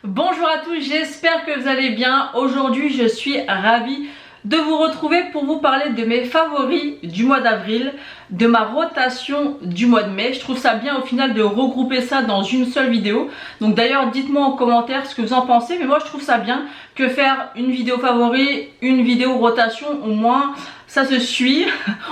Bonjour à tous, j'espère que vous allez bien. Aujourd'hui je suis ravie de vous retrouver pour vous parler de mes favoris du mois d'avril, de ma rotation du mois de mai. Je trouve ça bien au final de regrouper ça dans une seule vidéo. Donc d'ailleurs dites-moi en commentaire ce que vous en pensez, mais moi je trouve ça bien que faire une vidéo favori, une vidéo rotation, au moins ça se suit.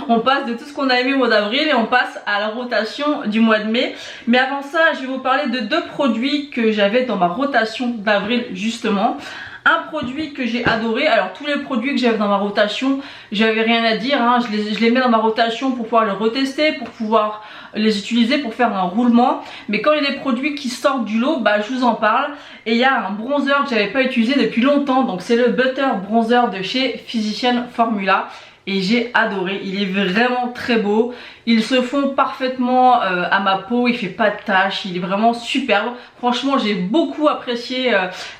On passe de tout ce qu'on a aimé au mois d'avril et on passe à la rotation du mois de mai. Mais avant ça, je vais vous parler de deux produits que j'avais dans ma rotation d'avril justement. Un produit que j'ai adoré, alors tous les produits que j'avais dans ma rotation, j'avais rien à dire, hein. je les mets dans ma rotation pour pouvoir les retester, pour pouvoir les utiliser pour faire un roulement. Mais quand il y a des produits qui sortent du lot, bah, je vous en parle. Et il y a un bronzer que j'avais pas utilisé depuis longtemps, donc c'est le Butter Bronzer de chez Physicians Formula. Et j'ai adoré, il est vraiment très beau, ils se font parfaitement à ma peau, il fait pas de taches, il est vraiment superbe. Franchement j'ai beaucoup apprécié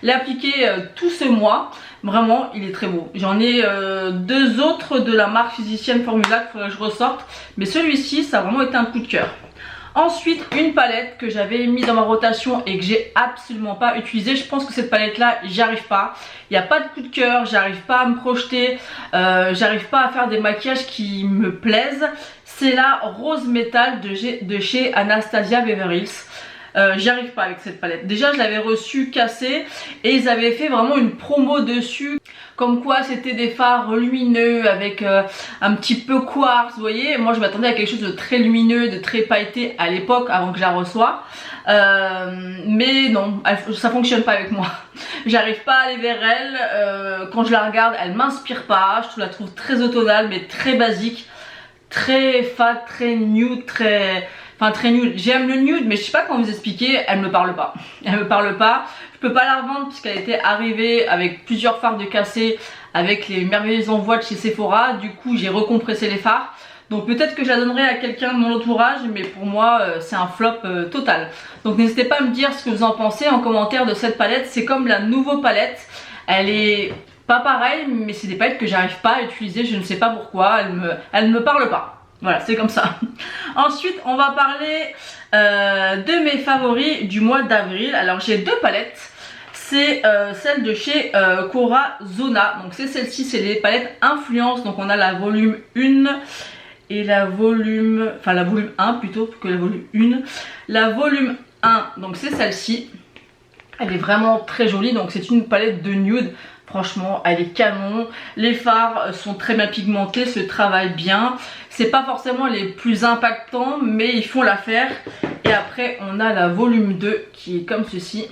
l'appliquer tout ce mois, vraiment il est très beau. J'en ai deux autres de la marque Physicians Formula qu'il faudrait que je ressorte, mais celui-ci ça a vraiment été un coup de cœur. Ensuite, une palette que j'avais mis dans ma rotation et que j'ai absolument pas utilisée. Je pense que cette palette là, j'y arrive pas. Il n'y a pas de coup de cœur, j'arrive pas à me projeter, j'arrive pas à faire des maquillages qui me plaisent. C'est la Rose Metal de chez Anastasia Beverly Hills. J'y arrive pas avec cette palette. Déjà je l'avais reçue cassée et ils avaient fait vraiment une promo dessus, comme quoi c'était des fards lumineux avec un petit peu quartz, vous voyez. Moi je m'attendais à quelque chose de très lumineux, de très pailleté à l'époque avant que je la reçoive, mais non, ça fonctionne pas avec moi. J'arrive pas à aller vers elle, quand je la regarde elle m'inspire pas, je la trouve très automnale mais très basique, très fade, très nude, très nude. J'aime le nude mais je sais pas comment vous expliquer, elle me parle pas. Elle me parle pas. Je peux pas la revendre puisqu'elle était arrivée avec plusieurs fards de cassé avec les merveilleux envois de chez Sephora. Du coup j'ai recompressé les fards. Donc peut-être que je la donnerai à quelqu'un de mon entourage, mais pour moi c'est un flop total. Donc n'hésitez pas à me dire ce que vous en pensez en commentaire de cette palette. C'est comme la nouvelle palette. Elle est pas pareille mais c'est des palettes que j'arrive pas à utiliser. Je ne sais pas pourquoi. Elle me parle pas. Voilà, c'est comme ça. Ensuite, on va parler de mes favoris du mois d'avril. Alors, j'ai deux palettes. C'est celle de chez Corazona. Donc, c'est celle-ci, c'est les palettes Influence. Donc, on a la volume 1 et la volume 1 plutôt que la volume 1. La volume 1, donc c'est celle-ci. Elle est vraiment très jolie. Donc, c'est une palette de nude. Franchement, elle est canon. Les fards sont très bien pigmentés, se travaillent bien. C'est pas forcément les plus impactants, mais ils font l'affaire. Et après, on a la volume 2 qui est comme ceci.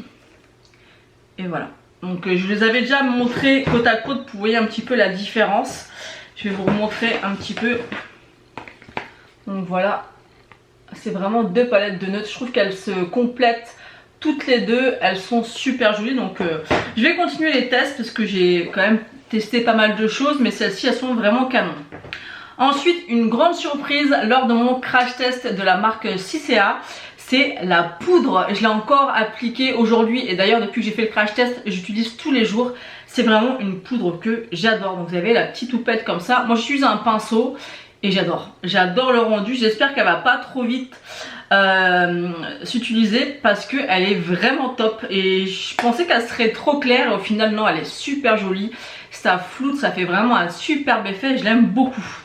Et voilà. Donc, je les avais déjà montré côte à côte pour voir un petit peu la différence. Je vais vous remontrer un petit peu. Donc voilà. C'est vraiment deux palettes de nude. Je trouve qu'elles se complètent. Toutes les deux, elles sont super jolies, donc je vais continuer les tests parce que j'ai quand même testé pas mal de choses, mais celles-ci elles sont vraiment canon. Ensuite, une grande surprise lors de mon crash test de la marque Cicea, c'est la poudre. Je l'ai encore appliquée aujourd'hui et d'ailleurs depuis que j'ai fait le crash test, j'utilise tous les jours. C'est vraiment une poudre que j'adore. Donc vous avez la petite houppette comme ça. Moi j'utilise un pinceau et j'adore. J'adore le rendu. J'espère qu'elle va pas trop vite s'utiliser parce qu'elle est vraiment top. Et je pensais qu'elle serait trop claire et au final non, elle est super jolie. Ça floute, ça fait vraiment un superbe effet. Je l'aime beaucoup.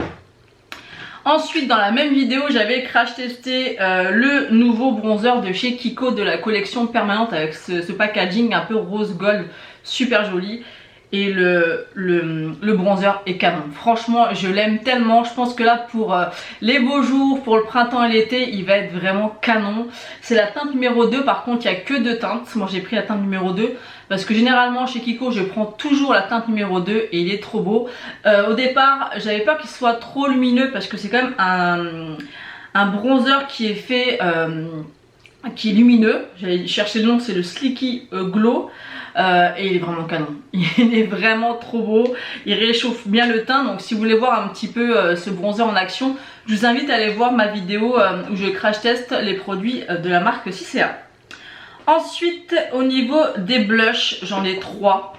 Ensuite, dans la même vidéo, j'avais crash testé le nouveau bronzer de chez Kiko de la collection permanente avec ce packaging un peu rose gold, super joli. Et le bronzer est canon. Franchement, je l'aime tellement. Je pense que là, pour les beaux jours, pour le printemps et l'été, il va être vraiment canon. C'est la teinte numéro 2. Par contre, il n'y a que deux teintes. Moi, j'ai pris la teinte numéro 2. Parce que généralement, chez Kiko, je prends toujours la teinte numéro 2. Et il est trop beau. Au départ, j'avais peur qu'il soit trop lumineux. Parce que c'est quand même un bronzer qui est fait... qui est lumineux. J'allais chercher le nom, c'est le Sleeky Glow. Et il est vraiment canon. Il est vraiment trop beau. Il réchauffe bien le teint. Donc si vous voulez voir un petit peu ce bronzer en action, je vous invite à aller voir ma vidéo où je crash teste les produits de la marque Cicea. Ensuite, au niveau des blushs, j'en ai trois.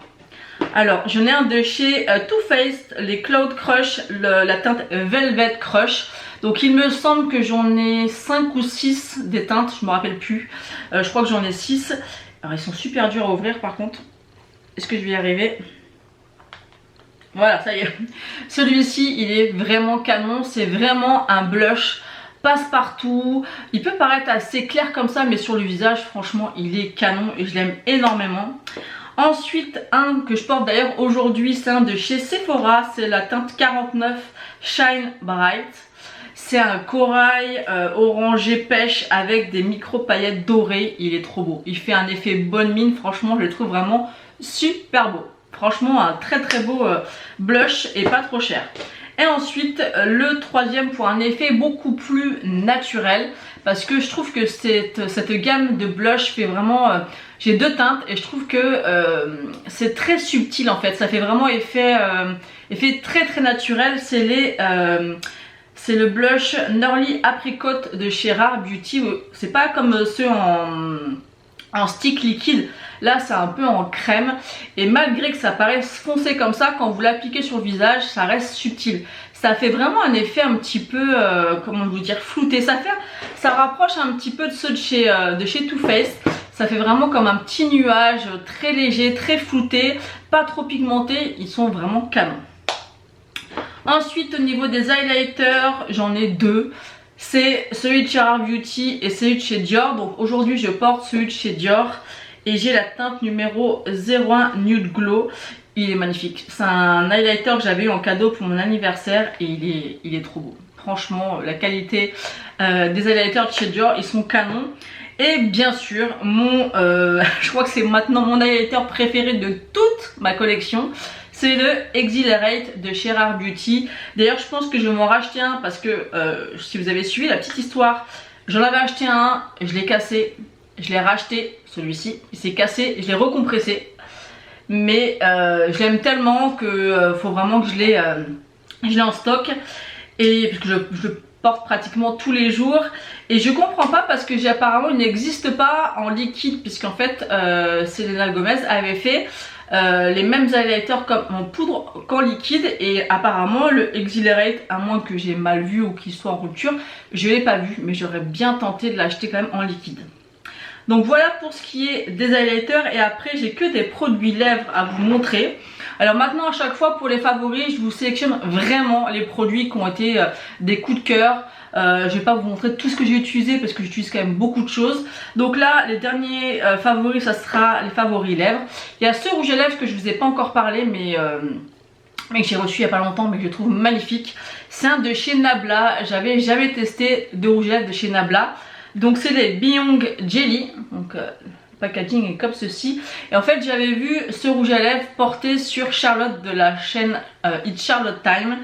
Alors, j'en ai un de chez Too Faced, les Cloud Crush, la teinte Velvet Crush. Donc il me semble que j'en ai 5 ou 6 des teintes, je me rappelle plus. Je crois que j'en ai 6. Alors ils sont super durs à ouvrir par contre. Est-ce que je vais y arriver? Voilà, ça y est. Celui-ci, il est vraiment canon. C'est vraiment un blush passe-partout. Il peut paraître assez clair comme ça, mais sur le visage, franchement, il est canon et je l'aime énormément. Ensuite, un que je porte d'ailleurs aujourd'hui, c'est un de chez Sephora. C'est la teinte 49 Shine Bright. C'est un corail orangé pêche avec des micro paillettes dorées. Il est trop beau. Il fait un effet bonne mine. Franchement, je le trouve vraiment super beau. Franchement, un très très beau blush et pas trop cher. Et ensuite, le troisième pour un effet beaucoup plus naturel. Parce que je trouve que cette gamme de blush fait vraiment... j'ai deux teintes et je trouve que c'est très subtil en fait. Ça fait vraiment effet très très naturel. C'est le blush Norly Apricot de chez Rare Beauty. C'est pas comme ceux en stick liquide. Là c'est un peu en crème et malgré que ça paraisse foncé comme ça, quand vous l'appliquez sur le visage ça reste subtil. Ça fait vraiment un effet un petit peu, comment vous dire, flouté. Ça rapproche un petit peu de ceux de chez Too Faced. Ça fait vraiment comme un petit nuage très léger, très flouté, pas trop pigmenté. Ils sont vraiment canons. Ensuite au niveau des highlighters, j'en ai deux. C'est celui de chez Rare Beauty et celui de chez Dior. Donc aujourd'hui je porte celui de chez Dior. Et j'ai la teinte numéro 01 Nude Glow. Il est magnifique. C'est un highlighter que j'avais eu en cadeau pour mon anniversaire. Et il est trop beau. Franchement, la qualité des highlighters de chez Dior, ils sont canons. Et bien sûr, je crois que c'est maintenant mon highlighter préféré de toute ma collection. C'est le Exhilarate de chez Rare Beauty. D'ailleurs, je pense que je vais m'en racheter un parce que si vous avez suivi la petite histoire, j'en avais acheté un, je l'ai cassé. Je l'ai racheté, celui-ci, il s'est cassé, je l'ai recompressé. Mais je l'aime tellement que faut vraiment que je l'ai en stock. Et parce que je le porte pratiquement tous les jours. Et je comprends pas parce que apparemment il n'existe pas en liquide. Puisqu'en fait Selena Gomez avait fait les mêmes highlighters comme en poudre qu'en liquide. Et apparemment le Exhilarate, à moins que j'ai mal vu ou qu'il soit en rupture, je l'ai pas vu. Mais j'aurais bien tenté de l'acheter quand même en liquide. Donc voilà pour ce qui est des highlighters et après j'ai que des produits lèvres à vous montrer. Alors maintenant à chaque fois pour les favoris je vous sélectionne vraiment les produits qui ont été des coups de cœur. Je vais pas vous montrer tout ce que j'ai utilisé parce que j'utilise quand même beaucoup de choses. Donc là les derniers favoris ça sera les favoris lèvres. Il y a ce rouge à lèvres que je vous ai pas encore parlé mais que j'ai reçu il y a pas longtemps mais que je trouve magnifique. C'est un de chez Nabla. J'avais jamais testé de rouge à lèvres de chez Nabla. Donc c'est les Byung Jelly, donc le packaging est comme ceci. Et en fait j'avais vu ce rouge à lèvres porté sur Charlotte de la chaîne It's Charlotte Time.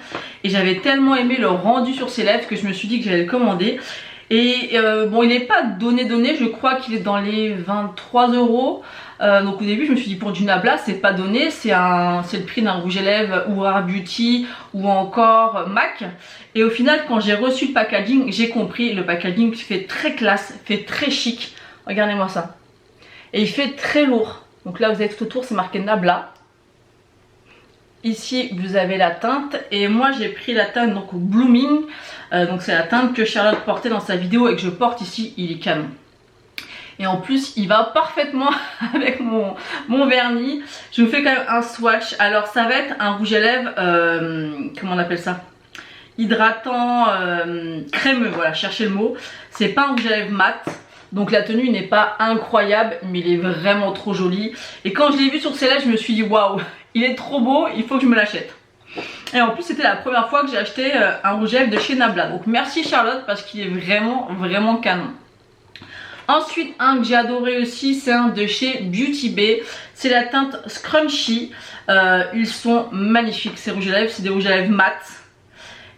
Et j'avais tellement aimé le rendu sur ses lèvres que je me suis dit que j'allais le commander. Et bon il n'est pas donné, je crois qu'il est dans les 23 €. Donc au début je me suis dit pour du Nabla c'est pas donné, c'est le prix d'un rouge à lèvres ou Rare Beauty ou encore MAC. Et au final quand j'ai reçu le packaging j'ai compris, le packaging fait très classe, fait très chic. Regardez-moi ça. Et il fait très lourd. Donc là vous avez tout autour c'est marqué Nabla. Ici vous avez la teinte et moi j'ai pris la teinte donc Blooming. Donc c'est la teinte que Charlotte portait dans sa vidéo et que je porte ici, il est canon. Et en plus il va parfaitement avec mon vernis. Je vous fais quand même un swatch. Alors ça va être un rouge à lèvres, comment on appelle ça, hydratant, crémeux, voilà, cherchez le mot. C'est pas un rouge à lèvres mat. Donc la tenue n'est pas incroyable mais il est vraiment trop joli. Et quand je l'ai vu sur ses lèvres je me suis dit waouh, il est trop beau, il faut que je me l'achète. Et en plus c'était la première fois que j'ai acheté un rouge à lèvres de chez Nabla. Donc merci Charlotte parce qu'il est vraiment canon. Ensuite un que j'ai adoré aussi c'est un de chez Beauty Bay. C'est la teinte Scrunchy. Ils sont magnifiques ces rouges à lèvres, c'est des rouges à lèvres mat.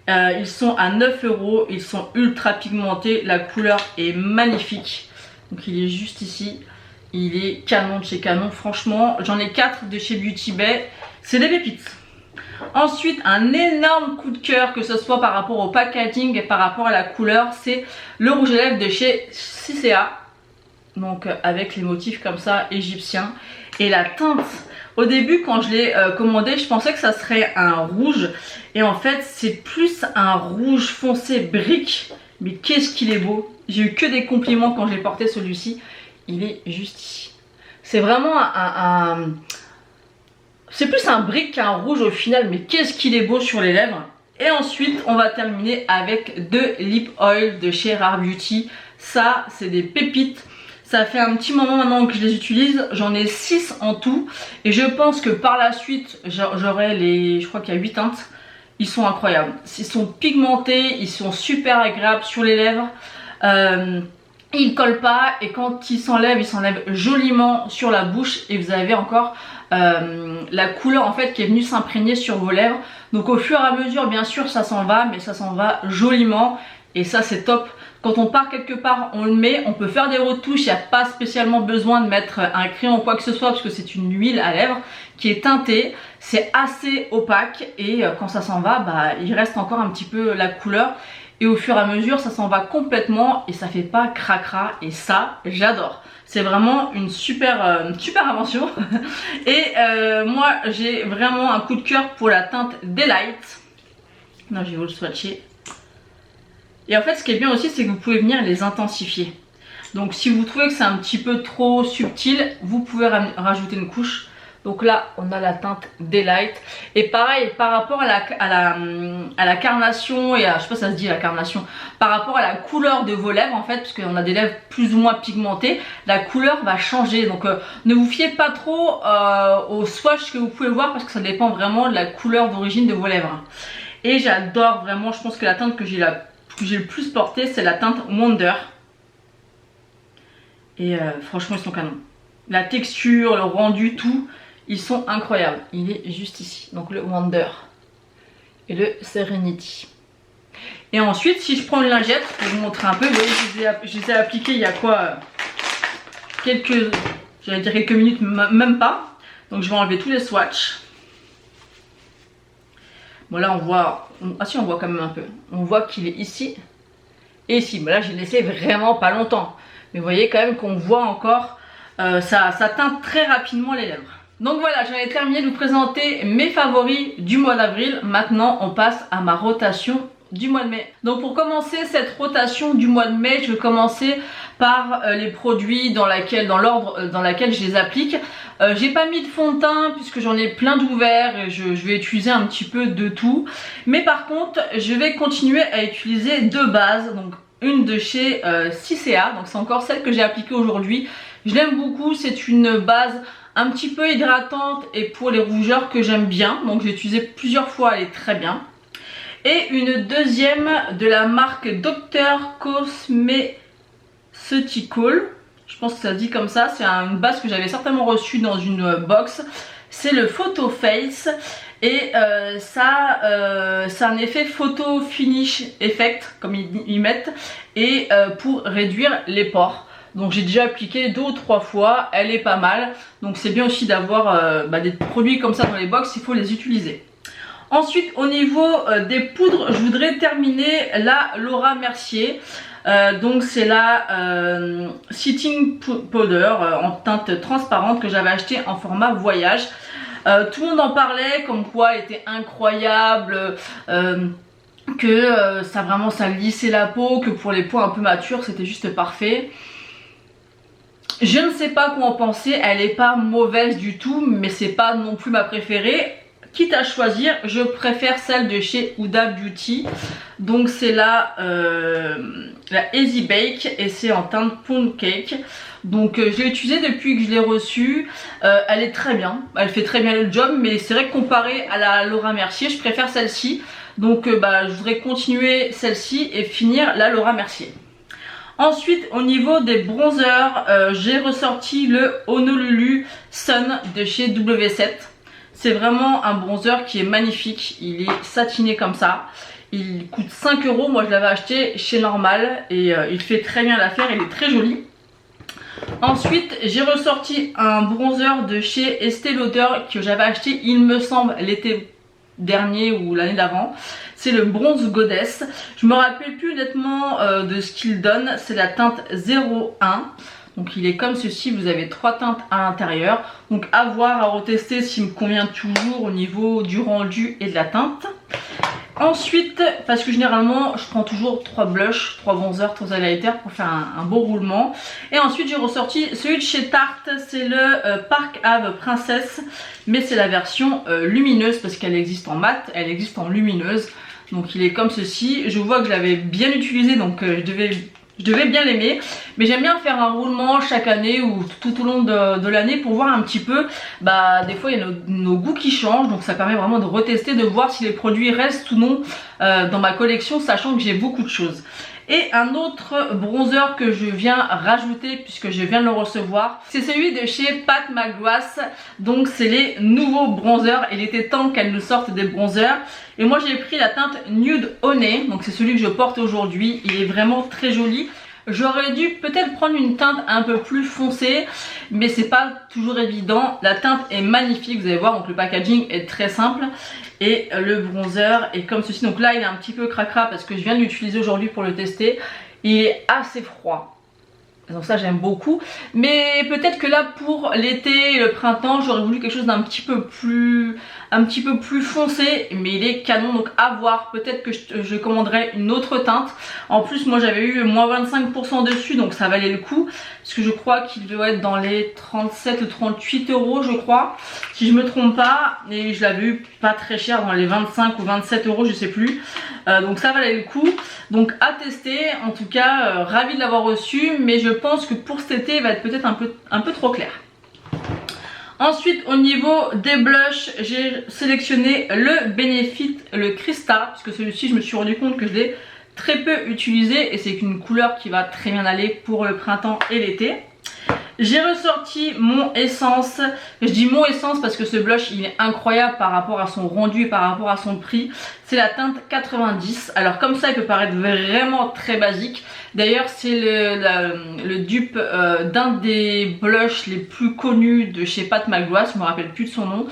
Ils sont à 9 €, ils sont ultra pigmentés, la couleur est magnifique. Donc il est juste ici, il est canon de chez Canon, franchement j'en ai 4 de chez Beauty Bay, c'est des pépites. Ensuite un énorme coup de cœur que ce soit par rapport au packaging et par rapport à la couleur, c'est le rouge à lèvres de chez Sisea. Donc avec les motifs comme ça égyptiens. Et la teinte Au début quand je l'ai commandé, je pensais que ça serait un rouge et en fait c'est plus un rouge foncé brique. Mais qu'est-ce qu'il est beau. J'ai eu que des compliments quand j'ai porté celui-ci. Il est juste ici. C'est vraiment c'est plus un brique qu'un rouge au final, mais qu'est-ce qu'il est beau sur les lèvres. Et ensuite on va terminer avec deux lip oil de chez Rare Beauty. Ça c'est des pépites. Ça fait un petit moment maintenant que je les utilise. J'en ai 6 en tout. Et je pense que par la suite j'aurai les... Je crois qu'il y a 8 teintes. Ils sont incroyables. Ils sont pigmentés. Ils sont super agréables sur les lèvres. Ils collent pas. Et quand ils s'enlèvent joliment sur la bouche. Et vous avez encore la couleur en fait qui est venue s'imprégner sur vos lèvres. Donc au fur et à mesure bien sûr ça s'en va. Mais ça s'en va joliment. Et ça c'est top. Quand on part quelque part, on le met, on peut faire des retouches, il n'y a pas spécialement besoin de mettre un crayon ou quoi que ce soit parce que c'est une huile à lèvres qui est teintée, c'est assez opaque et quand ça s'en va, bah, il reste encore un petit peu la couleur et au fur et à mesure ça s'en va complètement et ça fait pas cracra et ça j'adore. C'est vraiment une super invention et moi j'ai vraiment un coup de cœur pour la teinte Delight. Non, je vais vous le swatcher. Et en fait ce qui est bien aussi c'est que vous pouvez venir les intensifier. Donc si vous trouvez que c'est un petit peu trop subtil, vous pouvez rajouter une couche. Donc là on a la teinte Delight. Et pareil par rapport à la carnation et à, je sais pas si ça se dit la carnation, par rapport à la couleur de vos lèvres en fait, parce qu'on a des lèvres plus ou moins pigmentées, la couleur va changer. Donc ne vous fiez pas trop au swatch que vous pouvez voir parce que ça dépend vraiment de la couleur d'origine de vos lèvres. Et j'adore vraiment, je pense que la teinte que j'ai le plus porté c'est la teinte Wonder et franchement ils sont canons, la texture, le rendu, tout, ils sont incroyables. Il est juste ici, donc le Wonder et le Serenity. Et ensuite si je prends une lingette pour vous montrer un peu, je les ai appliqués il y a quoi j'allais dire quelques minutes, même pas. Donc je vais enlever tous les swatchs. Bon là on voit, ah si on voit quand même un peu, on voit qu'il est ici et ici, mais là j'ai laissé vraiment pas longtemps, mais vous voyez quand même qu'on voit encore, ça teinte très rapidement les lèvres. Donc voilà, j'en ai terminé de vous présenter mes favoris du mois d'avril. Maintenant on passe à ma rotation du mois de mai. Donc pour commencer cette rotation du mois de mai, je vais commencer par les produits dans l'ordre dans lequel je les applique. J'ai pas mis de fond de teint puisque j'en ai plein d'ouverts et je vais utiliser un petit peu de tout. Mais par contre je vais continuer à utiliser deux bases. Donc une de chez Cicea, donc c'est encore celle que j'ai appliquée aujourd'hui. Je l'aime beaucoup, c'est une base un petit peu hydratante et pour les rougeurs que j'aime bien. Donc j'ai utilisé plusieurs fois, elle est très bien. Et une deuxième de la marque Dr Cosmeceutical, je pense que ça se dit comme ça, c'est une base que j'avais certainement reçue dans une box. C'est le Photo Face et ça c'est un effet photo finish effect comme ils mettent et pour réduire les pores. Donc j'ai déjà appliqué 2 ou 3 fois, elle est pas mal. Donc c'est bien aussi d'avoir des produits comme ça dans les box, il faut les utiliser. Ensuite au niveau des poudres, je voudrais terminer la Laura Mercier. Donc c'est la Sitting Powder en teinte transparente que j'avais acheté en format voyage. Tout le monde en parlait comme quoi elle était incroyable, que ça lissait la peau, que pour les peaux un peu matures c'était juste parfait. Je ne sais pas quoi en penser, elle n'est pas mauvaise du tout mais c'est pas non plus ma préférée. Quitte à choisir, je préfère celle de chez Huda Beauty. Donc c'est la Easy Bake et c'est en teinte Pound Cake. Donc je l'ai utilisée depuis que je l'ai reçue. Elle est très bien, elle fait très bien le job. Mais c'est vrai que comparé à la Laura Mercier, je préfère celle-ci. Donc je voudrais continuer celle-ci et finir la Laura Mercier. Ensuite au niveau des bronzers, j'ai ressorti le Honolulu Sun de chez W7. C'est vraiment un bronzer qui est magnifique, il est satiné comme ça. Il coûte 5 €, moi je l'avais acheté chez Normal et il fait très bien l'affaire, il est très joli. Ensuite j'ai ressorti un bronzer de chez Estée Lauder que j'avais acheté il me semble l'été dernier ou l'année d'avant. C'est le Bronze Goddess. Je me rappelle plus nettement de ce qu'il donne, c'est la teinte 01. Donc il est comme ceci, vous avez 3 teintes à l'intérieur. Donc à voir, à retester s'il me convient toujours au niveau du rendu et de la teinte. Ensuite, parce que généralement je prends toujours 3 blushs, 3 bronzers, 3 highlighters pour faire un beau roulement. Et ensuite j'ai ressorti celui de chez Tarte, c'est le Park Ave Princesse. Mais c'est la version lumineuse parce qu'elle existe en mat, elle existe en lumineuse. Donc il est comme ceci, je vois que je l'avais bien utilisé donc je devais bien l'aimer, mais j'aime bien faire un roulement chaque année ou tout au long de l'année pour voir un petit peu, des fois il y a nos goûts qui changent, donc ça permet vraiment de retester, de voir si les produits restent ou non dans ma collection, sachant que j'ai beaucoup de choses. Et un autre bronzer que je viens rajouter puisque je viens de le recevoir, c'est celui de chez Pat McGrath. Donc c'est les nouveaux bronzers, il était temps qu'elles nous sortent des bronzers. Et moi j'ai pris la teinte Nude Honey, donc c'est celui que je porte aujourd'hui, il est vraiment très joli. J'aurais dû peut-être prendre une teinte un peu plus foncée, mais c'est pas toujours évident. La teinte est magnifique, vous allez voir, donc le packaging est très simple. Et le bronzer est comme ceci, donc là il est un petit peu cracra parce que je viens de l'utiliser aujourd'hui pour le tester. Il est assez froid. Donc ça j'aime beaucoup, mais peut-être que là pour l'été et le printemps j'aurais voulu quelque chose d'un petit peu plus foncé, mais il est canon, donc à voir. Peut-être que je commanderai une autre teinte. En plus moi j'avais eu moins 25% dessus, donc ça valait le coup, parce que je crois qu'il doit être dans les 37 ou 38 euros je crois, si je me trompe pas, et je l'avais eu pas très cher, dans les 25 ou 27 euros je sais plus, donc ça valait le coup. Donc à tester, en tout cas ravi de l'avoir reçu, mais je pense que pour cet été il va être peut-être un peu trop clair. Ensuite au niveau des blushs, j'ai sélectionné le Benefit, le Crista, parce que celui-ci je me suis rendu compte que je l'ai très peu utilisé et c'est une couleur qui va très bien aller pour le printemps et l'été. J'ai ressorti mon Essence, je dis mon Essence parce que ce blush il est incroyable par rapport à son rendu et par rapport à son prix. C'est la teinte 90, alors comme ça il peut paraître vraiment très basique. D'ailleurs c'est le dupe d'un des blushs les plus connus de chez Pat McGrath, je me rappelle plus de son nom.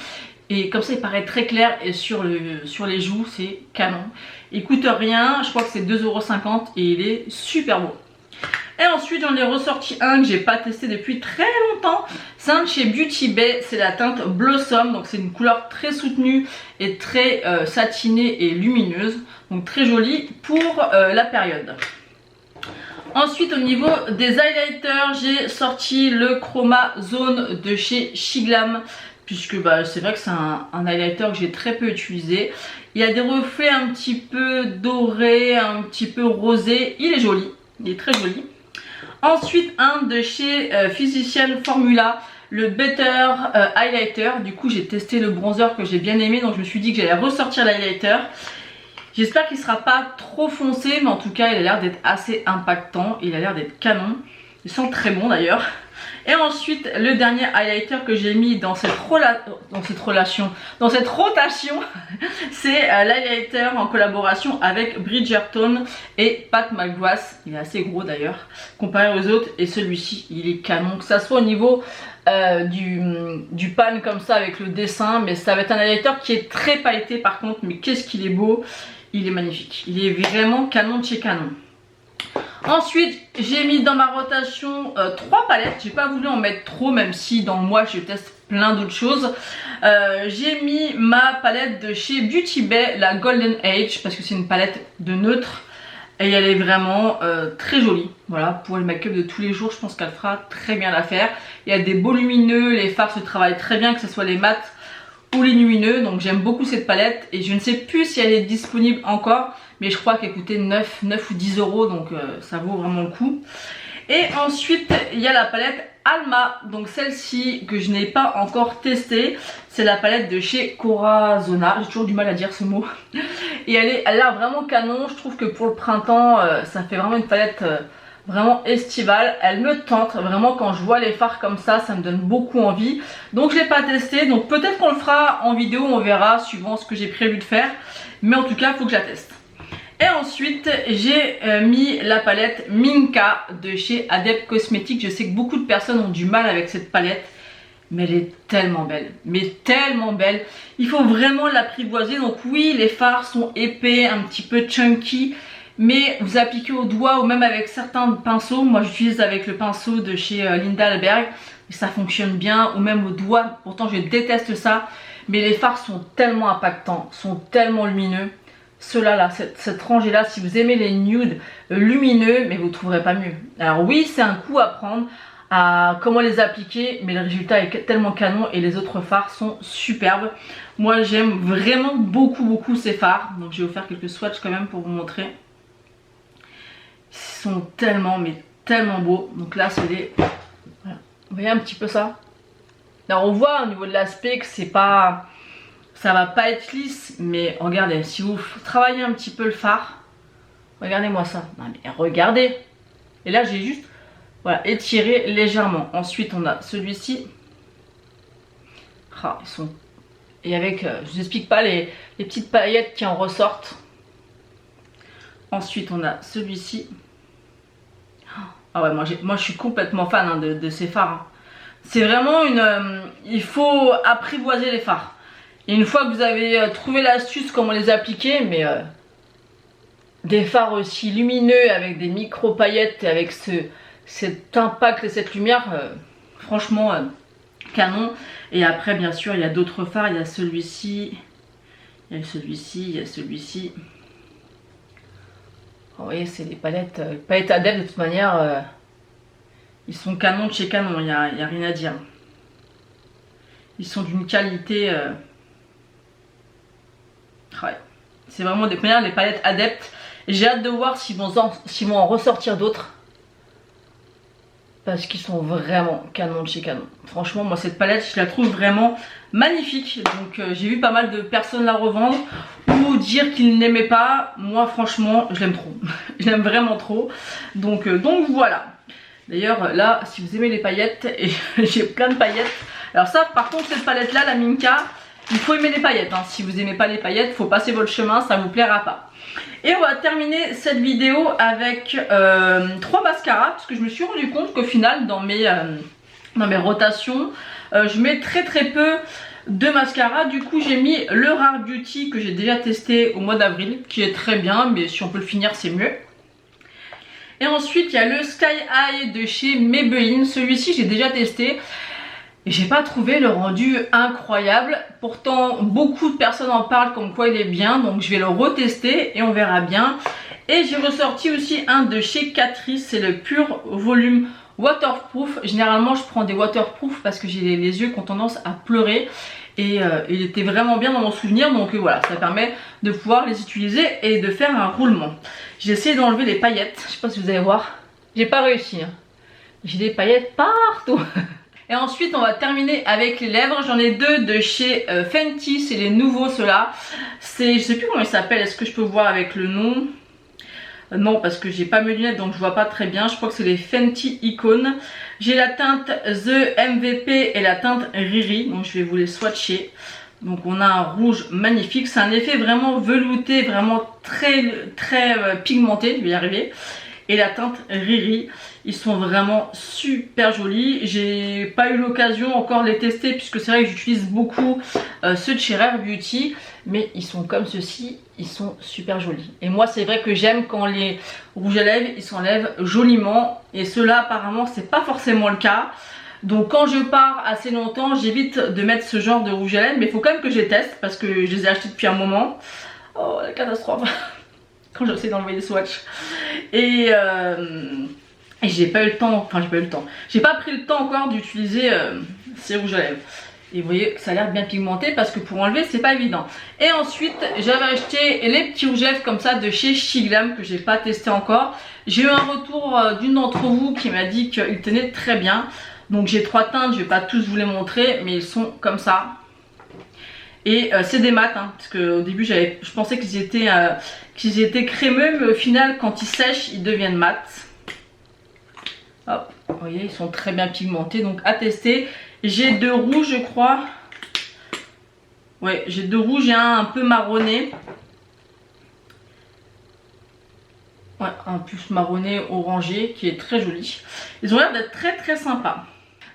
Et comme ça il paraît très clair et sur les joues c'est canon. Il coûte rien, je crois que c'est 2,50 € et il est super beau. Et ensuite j'en ai ressorti un que j'ai pas testé depuis très longtemps. C'est un de chez Beauty Bay, c'est la teinte Blossom. Donc c'est une couleur très soutenue et très satinée et lumineuse. Donc très jolie pour la période. Ensuite au niveau des highlighters, j'ai sorti le Chroma Zone de chez Shiglam. Puisque c'est vrai que c'est un highlighter que j'ai très peu utilisé. Il y a des reflets un petit peu dorés, un petit peu rosés. Il est joli, il est très joli. Ensuite un de chez Physician Formula, le Better Highlighter. Du coup j'ai testé le bronzer que j'ai bien aimé, donc je me suis dit que j'allais ressortir l'highlighter. J'espère qu'il ne sera pas trop foncé, mais en tout cas il a l'air d'être assez impactant, il a l'air d'être canon. Il sent très bon d'ailleurs. Et ensuite le dernier highlighter que j'ai mis dans cette rotation, c'est l'highlighter en collaboration avec Bridgerton et Pat McGrath. Il est assez gros d'ailleurs comparé aux autres, et celui-ci il est canon, que ça soit au niveau du pan comme ça avec le dessin, mais ça va être un highlighter qui est très pailleté par contre, mais qu'est-ce qu'il est beau, il est magnifique, il est vraiment canon de chez canon. Ensuite j'ai mis dans ma rotation 3 palettes, j'ai pas voulu en mettre trop même si dans le mois je teste plein d'autres choses. J'ai mis ma palette de chez Beauty Bay, la Golden Age, parce que c'est une palette de neutre et elle est vraiment très jolie. Voilà, pour le make-up de tous les jours je pense qu'elle fera très bien l'affaire. Il y a des beaux lumineux, les fards se travaillent très bien, que ce soit les mats ou les lumineux, donc j'aime beaucoup cette palette et je ne sais plus si elle est disponible encore, mais je crois qu'elle coûtait 9 ou 10 €, donc ça vaut vraiment le coup. Et ensuite il y a la palette Alma, donc celle-ci que je n'ai pas encore testée, c'est la palette de chez Corazona, j'ai toujours du mal à dire ce mot, et elle a l'air vraiment canon. Je trouve que pour le printemps ça fait vraiment une palette vraiment estivale, elle me tente vraiment. Quand je vois les fards comme ça me donne beaucoup envie, donc je l'ai pas testé, donc peut-être qu'on le fera en vidéo, on verra suivant ce que j'ai prévu de faire, mais en tout cas il faut que je la teste. Et ensuite j'ai mis la palette Minka de chez Adept Cosmetics. Je sais que beaucoup de personnes ont du mal avec cette palette, mais elle est tellement belle, mais tellement belle, il faut vraiment l'apprivoiser. Donc oui les fards sont épais, un petit peu chunky, mais vous appliquez au doigt ou même avec certains pinceaux. Moi j'utilise avec le pinceau de chez Linda Alberg et ça fonctionne bien, ou même au doigt. Pourtant je déteste ça, mais les fards sont tellement impactants, sont tellement lumineux. Ceux-là, là, cette rangée-là, si vous aimez les nudes lumineux, mais vous ne trouverez pas mieux. Alors oui, c'est un coup à prendre à comment les appliquer, mais le résultat est tellement canon et les autres fards sont superbes. Moi, j'aime vraiment beaucoup ces fards. Donc je vais vous faire quelques swatchs quand même pour vous montrer. Ils sont tellement, mais tellement beaux. Donc là, c'est des... Voilà. Vous voyez un petit peu ça? Alors on voit au niveau de l'aspect que c'est pas... Ça va pas être lisse, mais regardez, si vous travaillez un petit peu le fard, regardez-moi ça. Non mais regardez. Et là j'ai juste, voilà, étiré légèrement. Ensuite on a celui-ci. Ah, ils sont... Et avec, je vous explique pas les petites paillettes qui en ressortent. Ensuite on a celui-ci. Ah ouais, moi je suis complètement fan hein, de ces fards. Hein. C'est vraiment une... il faut apprivoiser les fards. Et une fois que vous avez trouvé l'astuce comment les appliquer, mais des fards aussi lumineux avec des micro paillettes et avec cet impact et cette lumière, franchement canon. Et après bien sûr il y a d'autres fards, il y a celui-ci, il y a celui-ci, il y a celui-ci. Vous voyez, c'est des palettes adeptes de toute manière, ils sont canons de chez Canon, il n'y a rien à dire. Ils sont d'une qualité... Ouais. C'est vraiment des premières, les palettes adeptes. J'ai hâte de voir s'ils vont en ressortir d'autres. Parce qu'ils sont vraiment canon de chez Canon. Franchement, moi cette palette, je la trouve vraiment magnifique. Donc j'ai vu pas mal de personnes la revendre ou dire qu'ils n'aimaient pas. Moi franchement, je l'aime trop. Je l'aime vraiment trop. Donc voilà. D'ailleurs là, si vous aimez les paillettes, et j'ai plein de paillettes. Alors ça, par contre, cette palette là, la Minka, il faut aimer les paillettes, hein. Si vous n'aimez pas les paillettes, il faut passer votre chemin, ça vous plaira pas. Et on va terminer cette vidéo avec 3 mascaras, parce que je me suis rendu compte qu'au final, dans mes rotations, je mets très peu de mascara. Du coup, j'ai mis le Rare Beauty que j'ai déjà testé au mois d'avril, qui est très bien, mais si on peut le finir, c'est mieux. Et ensuite, il y a le Sky High de chez Maybelline. Celui-ci, j'ai déjà testé. Et j'ai pas trouvé le rendu incroyable. Pourtant, beaucoup de personnes en parlent comme quoi il est bien. Donc je vais le retester et on verra bien. Et j'ai ressorti aussi un de chez Catrice. C'est le Pure Volume Waterproof. Généralement, je prends des waterproof parce que j'ai les yeux qui ont tendance à pleurer. Et il était vraiment bien dans mon souvenir. Donc voilà, ça permet de pouvoir les utiliser et de faire un roulement. J'ai essayé d'enlever les paillettes. Je sais pas si vous allez voir. J'ai pas réussi. Hein. J'ai des paillettes partout. Et ensuite on va terminer avec les lèvres. J'en ai deux de chez Fenty, c'est les nouveaux ceux-là. Je sais plus comment ils s'appellent, est-ce que je peux voir avec le nom? Non, parce que j'ai pas mes lunettes donc je vois pas très bien. Je crois que c'est les Fenty Icon. J'ai la teinte The MVP et la teinte Riri, donc je vais vous les swatcher. Donc on a un rouge magnifique, c'est un effet vraiment velouté, vraiment très pigmenté, je vais y arriver. Et la teinte Riri, ils sont vraiment super jolis. J'ai pas eu l'occasion encore de les tester puisque c'est vrai que j'utilise beaucoup ceux de chez Rare Beauty, mais ils sont comme ceci, ils sont super jolis. Et moi c'est vrai que j'aime quand les rouges à lèvres ils s'enlèvent joliment, et ceux-là apparemment c'est pas forcément le cas. Donc quand je pars assez longtemps, j'évite de mettre ce genre de rouge à lèvres, mais il faut quand même que je les teste parce que je les ai achetés depuis un moment. Oh la catastrophe. Quand j'essaie d'enlever les swatchs. Et j'ai pas eu le temps, j'ai pas pris le temps encore d'utiliser ces rouges à lèvres. Et vous voyez que ça a l'air bien pigmenté parce que pour enlever c'est pas évident. Et ensuite j'avais acheté les petits rouges à lèvres comme ça de chez Shiglam que j'ai pas testé encore. J'ai eu un retour d'une d'entre vous qui m'a dit qu'ils tenaient très bien. Donc j'ai 3 teintes, je vais pas tous vous les montrer, mais ils sont comme ça. Et c'est des mats, hein, parce qu'au début je pensais qu'ils étaient crémeux, mais au final quand ils sèchent ils deviennent mat. Hop, vous voyez ils sont très bien pigmentés, donc à tester. J'ai 2 rouges je crois. Ouais, j'ai 2 rouges et un peu marronné. Ouais, un plus marronné orangé qui est très joli. Ils ont l'air d'être très sympas.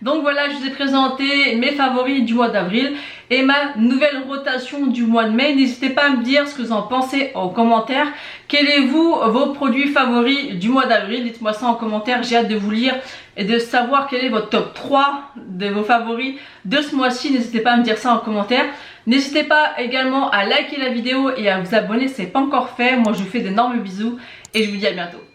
Donc voilà, je vous ai présenté mes favoris du mois d'avril et ma nouvelle rotation du mois de mai. N'hésitez pas à me dire ce que vous en pensez en commentaire. Quels sont vos produits favoris du mois d'avril? Dites-moi ça en commentaire, j'ai hâte de vous lire et de savoir quel est votre top 3 de vos favoris de ce mois-ci. N'hésitez pas à me dire ça en commentaire. N'hésitez pas également à liker la vidéo et à vous abonner si ce n'est pas encore fait. Moi je vous fais d'énormes bisous et je vous dis à bientôt.